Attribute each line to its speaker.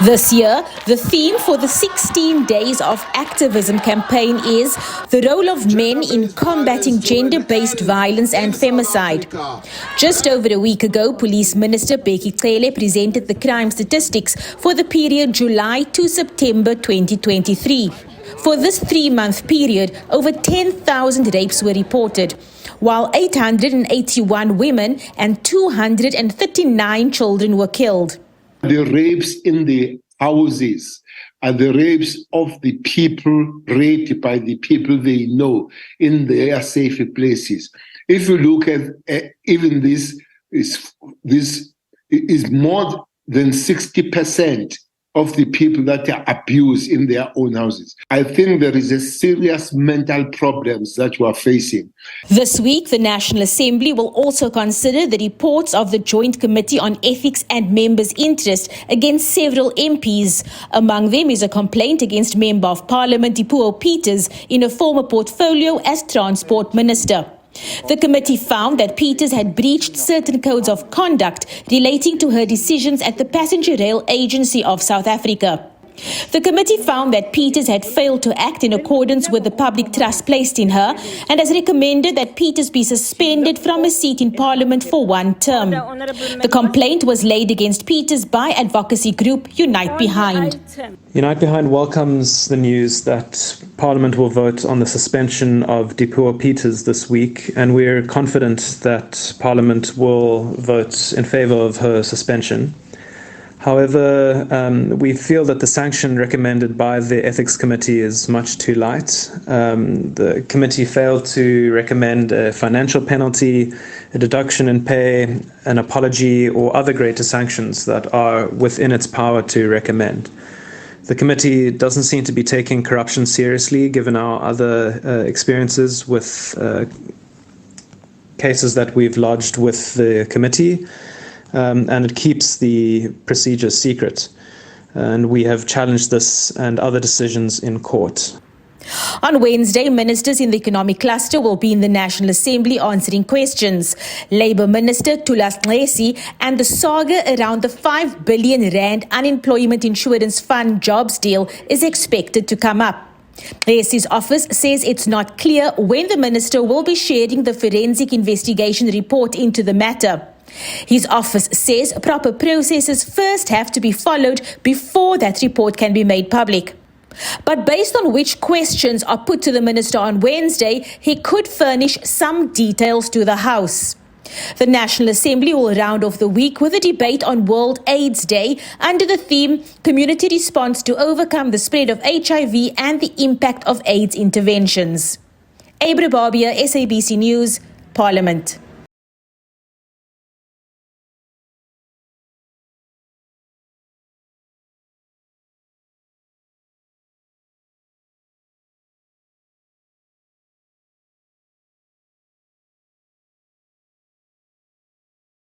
Speaker 1: This year, the theme for the 16 Days of Activism campaign is the role of men in combating gender-based violence and femicide. Just over a week ago, Police Minister Becky Cele presented the crime statistics for the period July to September 2023. For this 3-month period, over 10,000 rapes were reported, while 881 women and 239 children were killed.
Speaker 2: The rapes in the houses are the rapes of the people raped by the people they know in their safe places. If you look at even this is more than 60% of the people that are abused in their own houses. I think there is a serious mental problems that we are facing.
Speaker 1: This week, the National Assembly will also consider the reports of the Joint Committee on Ethics and Members' Interest against several MPs. Among them is a complaint against Member of Parliament Dipuo Peters in a former portfolio as Transport Minister. The committee found that Peters had breached certain codes of conduct relating to her decisions at the Passenger Rail Agency of South Africa. The committee found that Peters had failed to act in accordance with the public trust placed in her and has recommended that Peters be suspended from a seat in Parliament for 1 term. The complaint was laid against Peters by advocacy group Unite Behind.
Speaker 3: Unite Behind welcomes the news that Parliament will vote on the suspension of Dipuo Peters this week, and we're confident that Parliament will vote in favour of her suspension. However, we feel that the sanction recommended by the Ethics Committee is much too light. The committee failed to recommend a financial penalty, a deduction in pay, an apology, or other greater sanctions that are within its power to recommend. The committee doesn't seem to be taking corruption seriously, given our other experiences with cases that we've lodged with the committee. And it keeps the procedures secret. And we have challenged this and other decisions in court.
Speaker 1: On Wednesday, ministers in the economic cluster will be in the National Assembly answering questions. Labour Minister Thulas Nxesi and the saga around the 5 billion rand unemployment insurance fund jobs deal is expected to come up. Nxesi's office says it's not clear when the minister will be sharing the forensic investigation report into the matter. His office says proper processes first have to be followed before that report can be made public. But based on which questions are put to the minister on Wednesday, he could furnish some details to the House. The National Assembly will round off the week with a debate on World AIDS Day under the theme Community Response to Overcome the Spread of HIV and the Impact of AIDS Interventions. Abra Barbia, SABC News, Parliament.